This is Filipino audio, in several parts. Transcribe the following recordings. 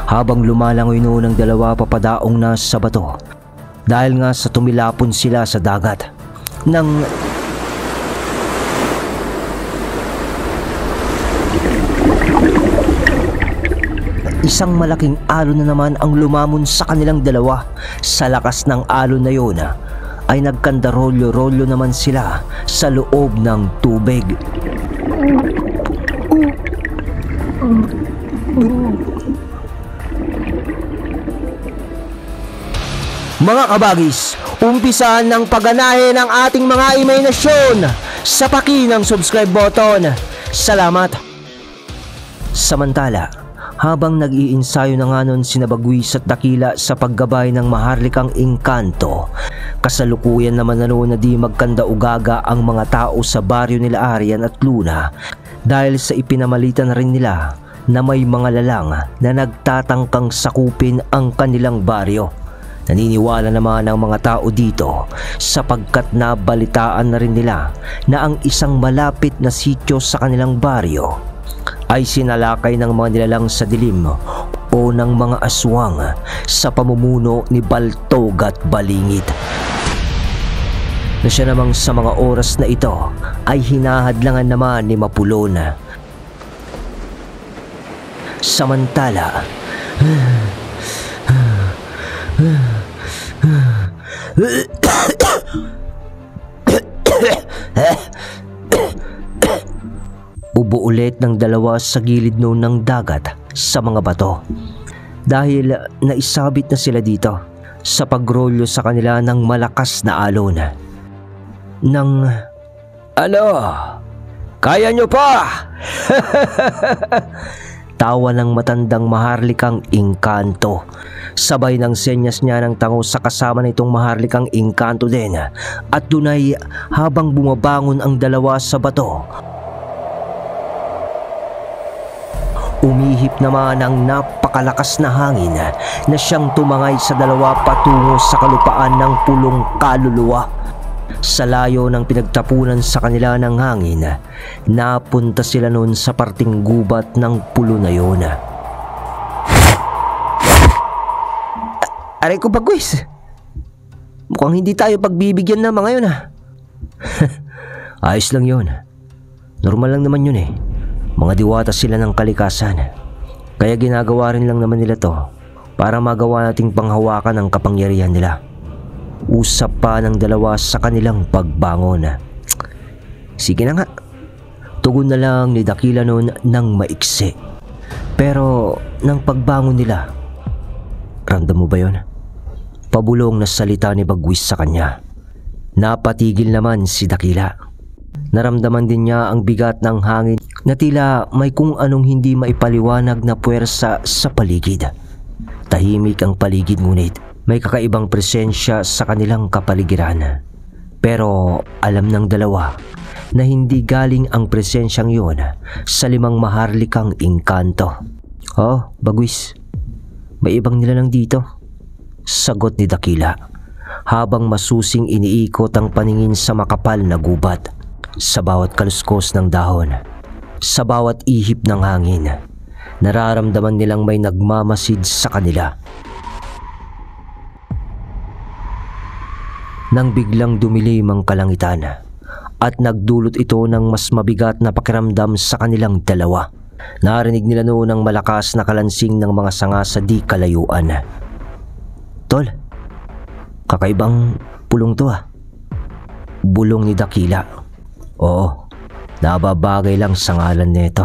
Habang lumalangoy noon ang dalawa papadaong na sa bato dahil nga sa tumilapon sila sa dagat nang isang malaking alon na naman ang lumamon sa kanilang dalawa. Sa lakas ng alon na yun ay nagkandarolyo-rolyo naman sila sa loob ng tubig. Mga kabagis, umpisahan ng pagganahe ng ating mga imahinasyon sa paki ng subscribe button. Salamat! Samantala, habang nag-iinsayo na nga nun sina Bagwis at Dakila sa paggabay ng maharlikang engkanto, kasalukuyan naman na noon na di magkanda-ugaga ang mga tao sa baryo nila Arian at Luna dahil sa ipinamalitan na rin nila na may mga lalang na nagtatangkang sakupin ang kanilang baryo. Naniniwala naman ang mga tao dito sapagkat nabalitaan na rin nila na ang isang malapit na sityo sa kanilang baryo ay sinalakay ng mga nilalang sa dilim o ng mga aswang sa pamumuno ni Baltog at Balingit, na siya namang sa mga oras na ito ay hinahadlangan naman ni Mapulon. Samantala, ubo ulit ng dalawa sa gilid noon ng dagat sa mga bato dahil naisabit na sila dito sa pagrolyo sa kanila ng malakas na alon. Ano? Kaya nyo pa? Tawa ng matandang maharlikang engkanto. Sabay ng senyas niya ng tango sa kasama nitong maharlikang engkanto din. At dunay habang bumabangon ang dalawa sa bato, umihip naman ang napakalakas na hangin na siyang tumangay sa dalawa patungo sa kalupaan ng pulong kaluluwa. Sa layo ng pinagtapunan sa kanila ng hangin, napunta sila noon sa parting gubat ng pulo na yun. Aray ko, Bagwis, mukhang hindi tayo pagbibigyan na mga yun Ayos lang yun. Normal lang naman yun Mga diwata sila ng kalikasan. Kaya ginagawa rin lang naman nila to para magawa nating panghawakan ang kapangyarihan nila. Usap pa ng dalawa sa kanilang pagbangon. Sige na nga. Tugon na lang ni Dakila noon ng maiksi. Pero nang pagbangon nila, ramdam mo ba yun? Pabulong na salita ni Bagwis sa kanya. Napatigil naman si Dakila. Naramdaman din niya ang bigat ng hangin na tila may kung anong hindi maipaliwanag na puwersa sa paligid. Tahimik ang paligid ngunit may kakaibang presensya sa kanilang kapaligiran. Pero alam ng dalawa na hindi galing ang presensyang yun sa limang maharlikang engkanto. Oh, Bagwis, may ibang nilalang dito, sagot ni Dakila habang masusing iniikot ang paningin sa makapal na gubat. Sa bawat kaluskos ng dahon, sa bawat ihip ng hangin, nararamdaman nilang may nagmamasid sa kanila. Nang biglang dumilim ang kalangitan at nagdulot ito ng mas mabigat na pakiramdam sa kanilang dalawa, narinig nila noon ang malakas na kalansing ng mga sanga sa di kalayuan. Tol, kakaibang pulong to bulong ni Dakila. Oo, nababagay lang sa ngalan nito.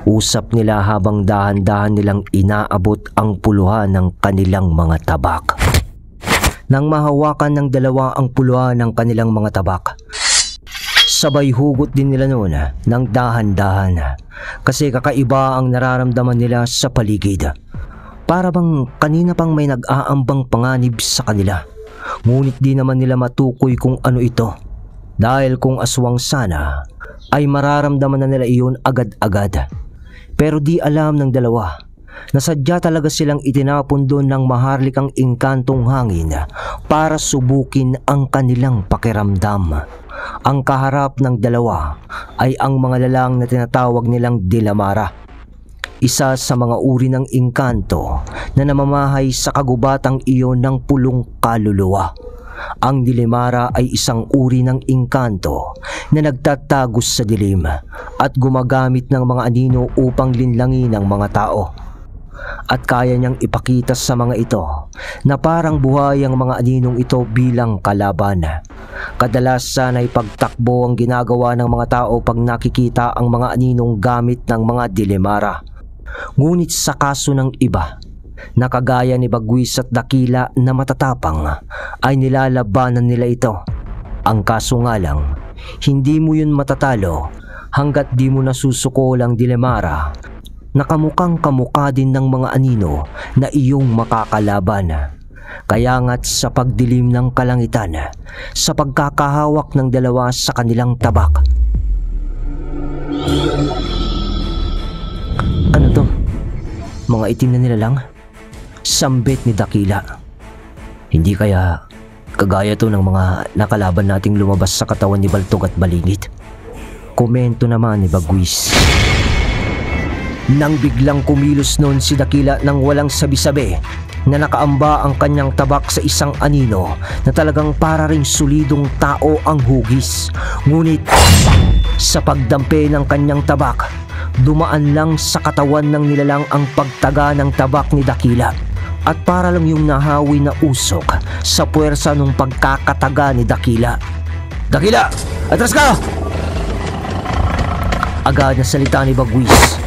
Usap nila habang dahan-dahan nilang inaabot ang puluhan ng kanilang mga tabak. Nang mahawakan ng dalawa ang puluhan ng kanilang mga tabak, sabay hugot din nila noon ng dahan-dahan kasi kakaiba ang nararamdaman nila sa paligid. Para bang kanina pang may nag-aambang panganib sa kanila, ngunit di naman nila matukoy kung ano ito. Dahil kung aswang sana, ay mararamdaman na nila iyon agad-agad. Pero di alam ng dalawa na sadya talaga silang itinapon doon ng maharlikang engkantong hangin para subukin ang kanilang pakiramdam. Ang kaharap ng dalawa ay ang mga lalang na tinatawag nilang Dilemara, isa sa mga uri ng engkanto na namamahay sa kagubatang iyon ng pulong kaluluwa. Ang Dilemara ay isang uri ng engkanto na nagtatagos sa dilim at gumagamit ng mga anino upang linlangin ang mga tao. At kaya niyang ipakita sa mga ito na parang buhay ang mga aninong ito bilang kalaban. Kadalasan ay pagtakbo ang ginagawa ng mga tao pag nakikita ang mga aninong gamit ng mga Dilemara. Ngunit sa kaso ng iba, na kagaya ni Bagwis at Dakila na matatapang, ay nilalabanan nila ito. Ang kaso nga lang, hindi mo yun matatalo hanggat di mo nasusukol ang Dilemara na kamukhang kamukha din ng mga anino na iyong makakalaban. Kaya nga't sa pagdilim ng kalangitan, sa pagkakahawak ng dalawa sa kanilang tabak. Ano to? Mga itim na nilalang? Sambit ni Dakila. Hindi kaya kagaya to ng mga nakalaban nating lumabas sa katawan ni Baltog at Balingit? Komento naman ni Bagwis. Nang biglang kumilos noon si Dakila nang walang sabi-sabi, na nakaamba ang kanyang tabak sa isang anino na talagang para ring solidong tao ang hugis. Ngunit sa pagdampi ng kanyang tabak, dumaan lang sa katawan ng nilalang ang pagtaga ng tabak ni Dakila. At para lang yung nahawi na usok sa puwersa ng pagkakataga ni Dakila. Dakila! Atras ka! Agad na salita ni Bagwis.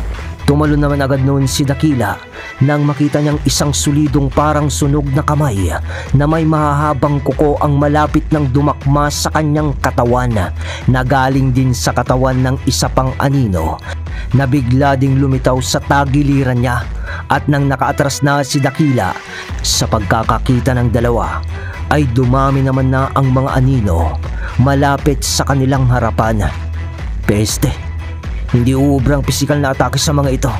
Tumalon naman agad noon si Dakila nang makita niyang isang solidong parang sunog na kamay na may mahahabang kuko ang malapit ng dumakma sa kanyang katawan na galing din sa katawan ng isa pang anino na bigla ding lumitaw sa tagiliran niya. At nang nakaatras na si Dakila, sa pagkakakita ng dalawa ay dumami naman na ang mga anino malapit sa kanilang harapan. Peste, hindi uubrang pisikal na atake sa mga ito.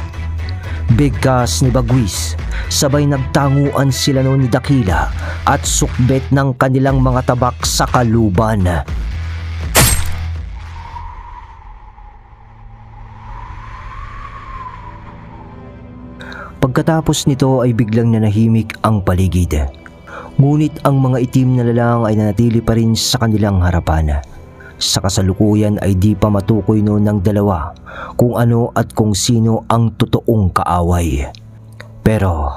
Bigkas ni Bagwis, sabay nagtanguan sila noon ni Dakila at sukbet ng kanilang mga tabak sa kaluban. Pagkatapos nito ay biglang nanahimik ang paligid. Ngunit ang mga itim na lalang ay nanatili pa rin sa kanilang harapan. Sa kasalukuyan ay di pa matukoy noon ng dalawa kung ano at kung sino ang totoong kaaway. Pero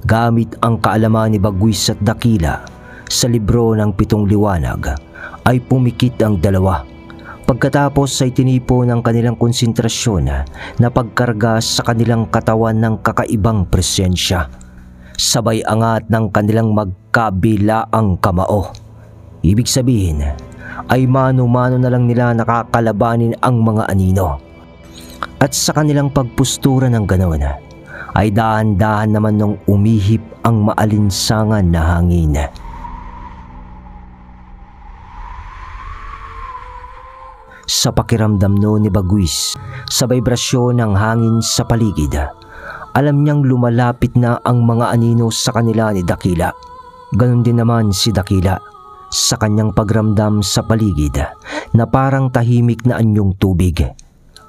gamit ang kaalaman ni Bagwis at Dakila sa libro ng 7 liwanag ay pumikit ang dalawa. Pagkatapos ay tinipo ng kanilang konsentrasyon na pagkarga sa kanilang katawan ng kakaibang presensya. Sabay angat ng kanilang magkabilaang kamao. Ibig sabihin ay mano-mano na lang nila nakakalabanin ang mga anino. At sa kanilang pagpustura ng ganoon ay dahan-dahan naman nung umihip ang maalinsangan na hangin. Sa pakiramdam noon ni Bagwis, sa vibrasyon ng hangin sa paligid, alam niyang lumalapit na ang mga anino sa kanila ni Dakila. Ganon din naman si Dakila sa kanyang pagramdam sa paligid na parang tahimik na anyong tubig,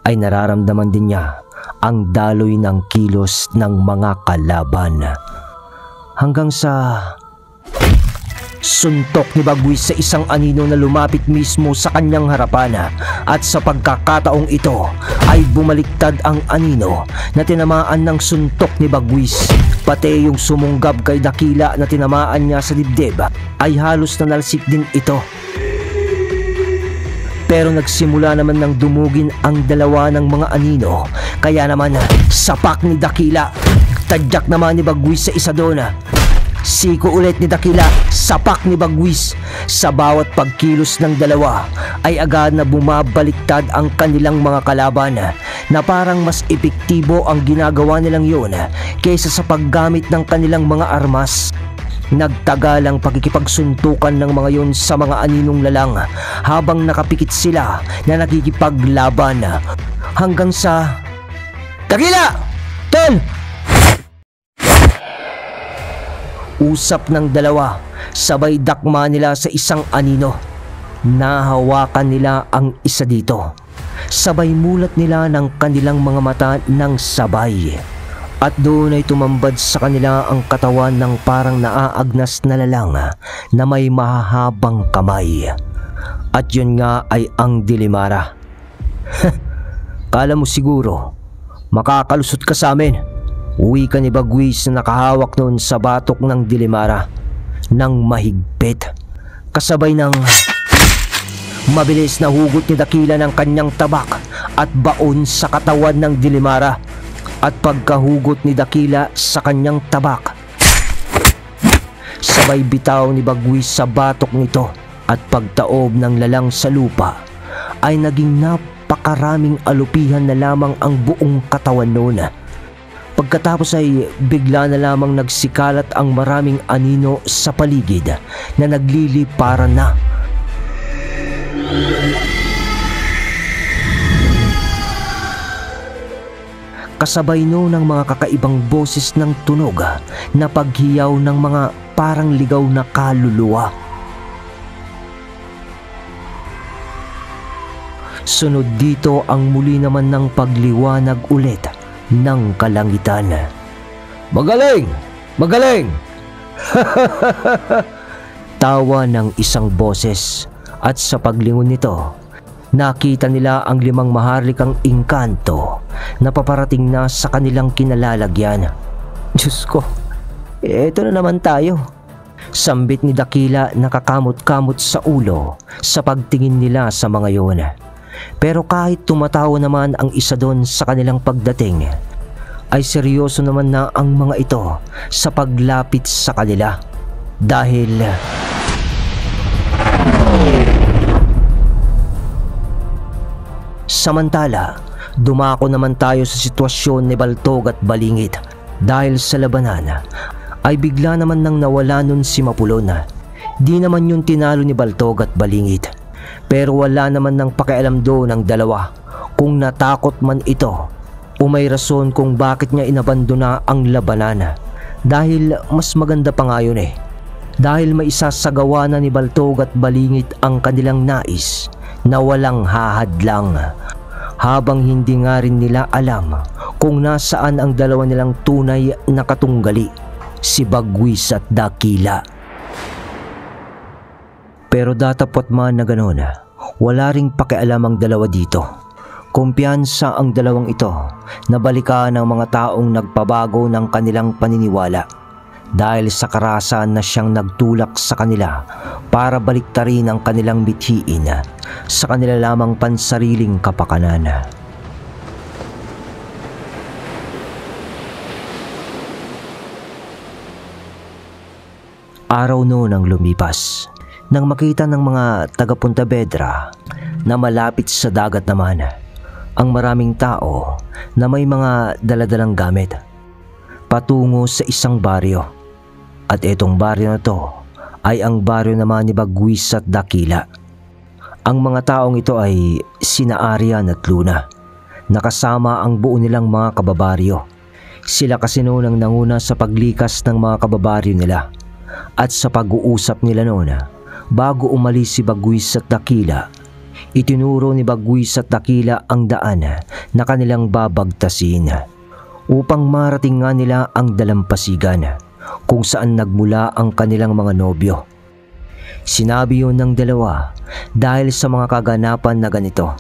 ay nararamdaman din niya ang daloy ng kilos ng mga kalaban. Hanggang sa suntok ni Bagwis sa isang anino na lumapit mismo sa kanyang harapan, at sa pagkakataong ito ay bumaliktad ang anino na tinamaan ng suntok ni Bagwis. Pati yung sumunggab kay Dakila na tinamaan niya sa dibdib ay halos nanalsik din ito. Pero nagsimula naman ng dumugin ang dalawa ng mga anino, kaya naman sapak ni Dakila. Tadyak naman ni Bagwis sa isa doon. Siko ulit ni Dakila, sapak ni Bagwis. Sa bawat pagkilos ng dalawa ay agad na bumabaliktad ang kanilang mga kalaban, na parang mas epektibo ang ginagawa nilang yun kaysa sa paggamit ng kanilang mga armas. Nagtagal ang pagkikipagsuntukan ng mga yun sa mga aninong lalang habang nakapikit sila na nakikipaglaban, hanggang sa Dakila! Tol! Usap ng dalawa, sabay dakma nila sa isang anino. Nahawakan nila ang isa dito. Sabay mulat nila ng kanilang mga mata ng sabay. At doon ay tumambad sa kanila ang katawan ng parang naaagnas na lalang na may mahahabang kamay. At yun nga ay ang Dilimara. Kala mo siguro makakalusot ka sa amin? Uwi ka ni Bagwis na nakahawak noon sa batok ng Dilimara ng mahigpit. Kasabay ng mabilis na hugot ni Dakila ng kanyang tabak at baon sa katawan ng Dilimara. At pagkahugot ni Dakila sa kanyang tabak, sabay bitaw ni Bagwis sa batok nito at pagtaob ng lalang sa lupa ay naging napakaraming alupihan na lamang ang buong katawan noon. Pagkatapos ay bigla na lamang nagsikalat ang maraming anino sa paligid na nagliliparan na. Kasabay no ng mga kakaibang boses ng tunog na paghiyaw ng mga parang ligaw na kaluluwa. Sunod dito ang muli naman ng pagliwanag ulit ng kalangitan. Magaling! Magaling! Tawa ng isang boses at sa paglingon nito, nakita nila ang 5 maharlikang engkanto na paparating na sa kanilang kinalalagyan. Diyos ko, eto na naman tayo. Sambit ni Dakila nakakamot-kamot sa ulo sa pagtingin nila sa mga yun. Pero kahit tumatawa naman ang isa doon sa kanilang pagdating, ay seryoso naman na ang mga ito sa paglapit sa kanila. Dahil samantala, dumako naman tayo sa sitwasyon ni Baltog at Balingit. Dahil sa labanan ay bigla naman nang nawala nun si Mapulon. Di naman yun tinalo ni Baltog at Balingit. Pero wala naman nang pakialam doon ng dalawa kung natakot man ito o may rason kung bakit niya inabandona ang labanan. Dahil mas maganda pa nga yun eh. Dahil may isasagawa na ni Baltog at Balingit ang kanilang nais na walang hahadlang. Habang hindi nga rin nila alam kung nasaan ang dalawa nilang tunay na katunggali, si Bagwis at Dakila. Pero datapot man na gano'n, wala ring pakialam ang dalawa dito. Kumpiyansa ang dalawang ito na balikan ng mga taong nagpabago ng kanilang paniniwala dahil sa karahasan na siyang nagtulak sa kanila para baliktarin ang kanilang mithiin sa kanila lamang pansariling kapakanan. Araw noon ang lumipas nang makita ng mga taga Pontevedra na malapit sa dagat naman ang maraming tao na may mga daladalang gamit patungo sa isang baryo. At itong baryo na to ay ang baryo naman ni Bagwis at Dakila. Ang mga taong ito ay sina Arian at Luna, nakasama ang buo nilang mga kababaryo. Sila kasi noon ang nanguna sa paglikas ng mga kababaryo nila. At sa pag-uusap nila noon, bago umalis si Bagwis at Dakila, itinuro ni Bagwis at Dakila ang daan na kanilang babagtasin upang marating nga nila ang dalampasigan kung saan nagmula ang kanilang mga nobyo. Sinabi yun ng dalawa dahil sa mga kaganapan na ganito.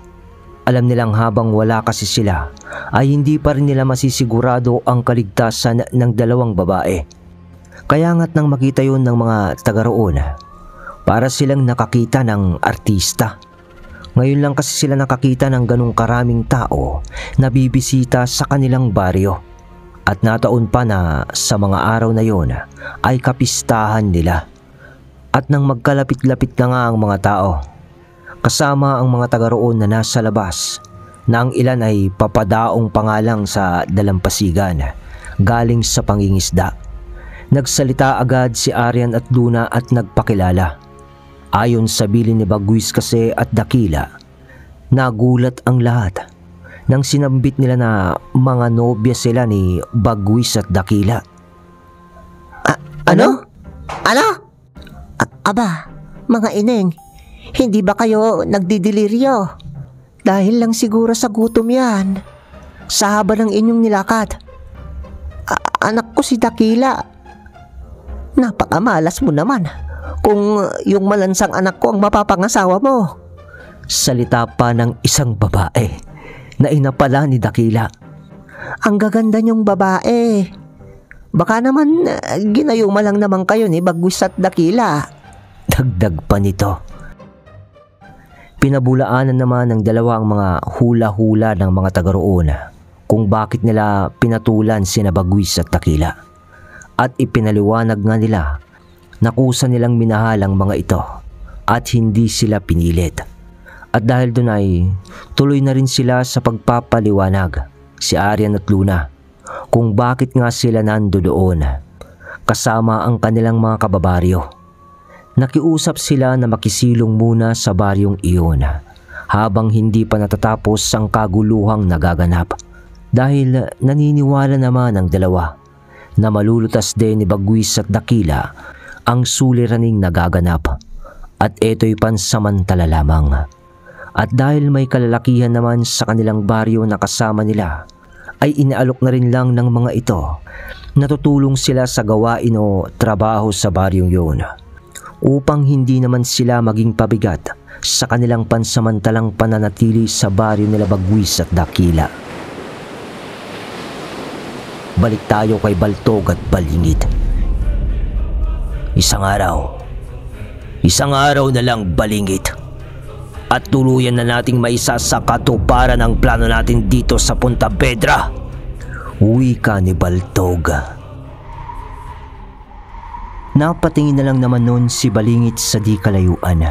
Alam nilang habang wala kasi sila ay hindi pa rin nila masisigurado ang kaligtasan ng dalawang babae. Kaya nga't nang makita yun ng mga taga roon, para silang nakakita ng artista. Ngayon lang kasi sila nakakita ng ganong karaming tao na bibisita sa kanilang baryo. At nataon pa na sa mga araw na yon ay kapistahan nila. At nang magkalapit-lapit na nga ang mga tao, kasama ang mga taga roon na nasa labas, na ang ilan ay papadaong pangalang sa dalampasigan galing sa pangingisda. Nagsalita agad si Arian at Luna at nagpakilala. Ayon sa bilin ni Bagwis kasi at Dakila, nagulat ang lahat nang sinambit nila na mga nobya sila ni Bagwis at Dakila. Ano? Ano? Aba, mga ineng, hindi ba kayo nagdidiliryo? Dahil lang siguro sa gutom yan. Sa haba ng inyong nilakad. Anak ko si Dakila. Napakamalas mo naman kung yung malansang anak ko ang mapapangasawa mo. Salita pa ng isang babae na ina pala ni Dakila. Ang gaganda niyong babae. Baka naman ginayuma lang naman kayo ni Bagwis at Dakila. Dagdag pa nito. Pinabulaanan naman ng dalawa ang mga hula-hula ng mga taga roon kung bakit nila pinatulan sina Bagwis at Dakila. At ipinaliwanag nga nila na kusa nilang minahal ang mga ito at hindi sila pinilit. At dahil doon ay tuloy na rin sila sa pagpapaliwanag, si Arian at Luna, kung bakit nga sila nandoon kasama ang kanilang mga kababaryo. Nakiusap sila na makisilong muna sa baryong iyon habang hindi pa natatapos ang kaguluhang nagaganap, dahil naniniwala naman ang dalawa na malulutas din ni Bagwis at Dakila ang suliraning nagaganap at ito'y pansamantala lamang. At dahil may kalalakihan naman sa kanilang baryo na kasama nila, ay inaalok na rin lang ng mga ito na tutulong sila sa gawain o trabaho sa baryong yun, upang hindi naman sila maging pabigat sa kanilang pansamantalang pananatili sa baryo nila Bagwis at Dakila. Balik tayo kay Baltog at Balingid. Isang araw na lang, Balingid, at tuluyan na nating maisa sa katuparan ang plano natin dito sa Punta Pedra. Wika ni Baltog. Napatingin na lang naman noon si Balingit sa di kalayuan.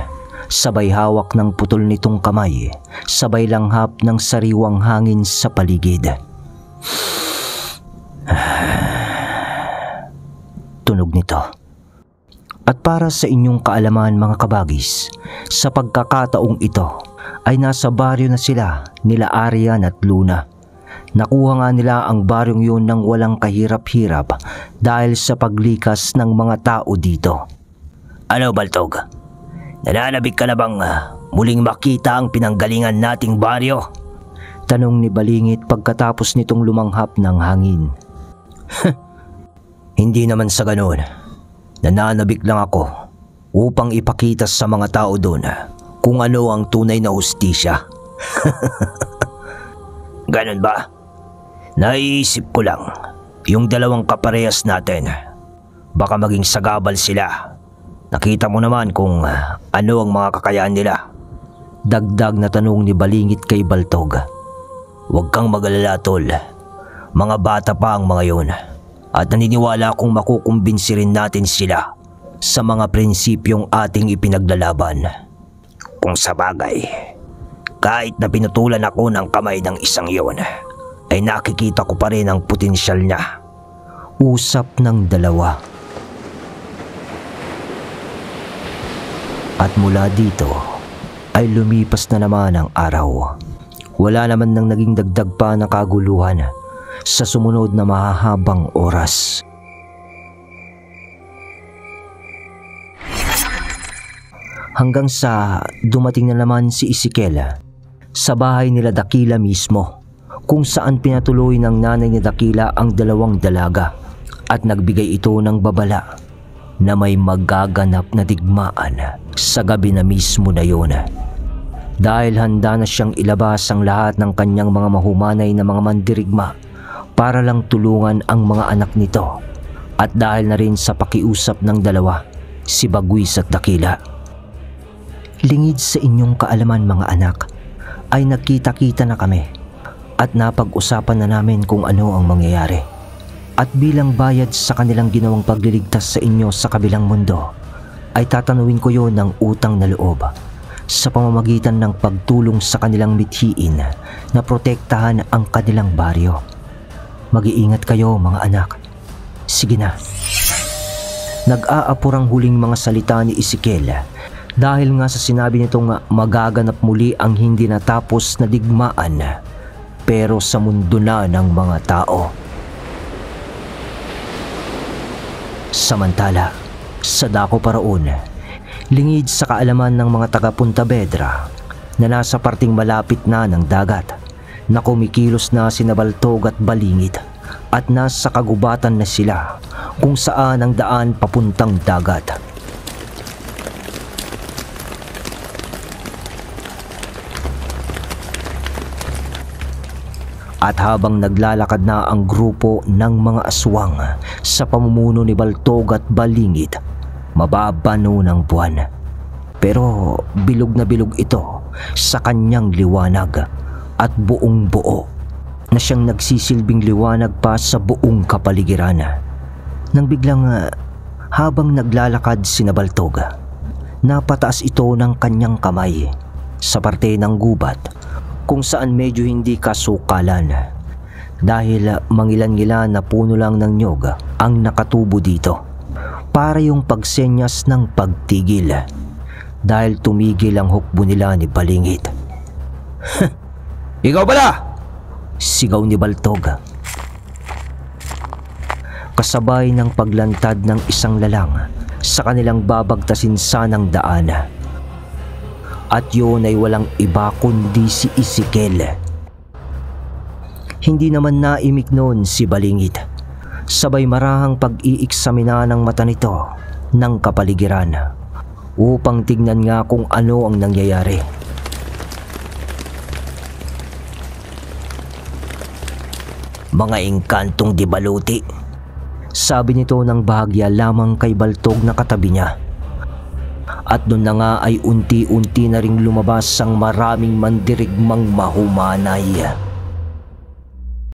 Sabay hawak ng putol nitong kamay, sabay langhap ng sariwang hangin sa paligid. Tunog nito. At para sa inyong kaalaman mga kabagis, sa pagkakataong ito ay nasa baryo na sila nila Arian at Luna. Nakuha nga nila ang baryong yun ng walang kahirap-hirap dahil sa paglikas ng mga tao dito. Ano, Baltog? Nananabik ka na bang muling makita ang pinanggalingan nating baryo? Tanong ni Balingit pagkatapos nitong lumanghap ng hangin. Hindi naman sa ganun. Nananabik lang ako upang ipakita sa mga tao doon kung ano ang tunay na hustisya. Ganun ba? Naiisip ko lang, yung dalawang kaparehas natin, baka maging sagabal sila. Nakita mo naman kung ano ang mga kakayahan nila. Dagdag na tanong ni Balingit kay Baltog. Huwag kang mag-alala, tol. Mga bata pa ang mga yun. At naniniwala akong makukumbinsi rin natin sila sa mga prinsipyong ating ipinaglalaban. Kung sa bagay, kahit na pinutulan ako ng kamay ng isang iyon, ay nakikita ko pa rin ang potensyal niya. Usap ng dalawa. At mula dito ay lumipas na naman ang araw. Wala naman nang naging dagdag pa na kaguluhan sa sumunod na mahahabang oras. Hanggang sa dumating na naman si Ezekiel sa bahay nila Dakila mismo, kung saan pinatuloy ng nanay ni Dakila ang dalawang dalaga at nagbigay ito ng babala na may magaganap na digmaan sa gabi na mismo na yun. Dahil handa na siyang ilabas ang lahat ng kanyang mga mahumanay na mga mandirigma para lang tulungan ang mga anak nito, at dahil na rin sa pakiusap ng dalawa, si Bagwis at Dakila. Lingid sa inyong kaalaman mga anak, ay nagkita-kita na kami at napag-usapan na namin kung ano ang mangyayari. At bilang bayad sa kanilang ginawang pagliligtas sa inyo sa kabilang mundo, ay tatanuin ko yon ng utang na loob sa pamamagitan ng pagtulong sa kanilang mithiin na protektahan ang kanilang baryo. Mag-iingat kayo mga anak. Sige na. Nag-aapurang huling mga salita ni Ezekiel dahil nga sa sinabi nitong magaganap muli ang hindi natapos na digmaan pero sa mundo na ng mga tao. Samantala, Sa dako paraon, lingid sa kaalaman ng mga taga Puntavedra na nasa parting malapit na ng dagat na kumikilos na sina Baltog at Balingid at nasa kagubatan na sila kung saan ang daan papuntang dagat. At habang naglalakad na ang grupo ng mga aswang sa pamumuno ni Baltog at Balingid, mababano ng buwan. Pero bilog na bilog ito sa kanyang liwanag at buong buo na siyang nagsisilbing liwanag pa sa buong kapaligiran. Nang biglang habang naglalakad sina Baltog, napataas ito ng kanyang kamay sa parte ng gubat kung saan medyo hindi kasukalan dahil mangilan-ngilan na puno lang ng nyog ang nakatubo dito para yung pagsenyas ng pagtigil dahil tumigil ang hukbo nila ni Balingid. "Ikaw pala!" sigaw ni Baltog. Kasabay ng paglantad ng isang lalang sa kanilang babagtasin sanang daan. At yun ay walang iba kundi si Ezekiel. Hindi naman naimik noon si Balingid. Sabay marahang pag-iiksamina ng mata nito ng kapaligiran upang tignan nga kung ano ang nangyayari. "Mga engkantong di baluti," sabi nito ng bahagya lamang kay Baltog na katabi niya. At doon na nga ay unti-unti na ring lumabas ang maraming mandirigmang mahumanay.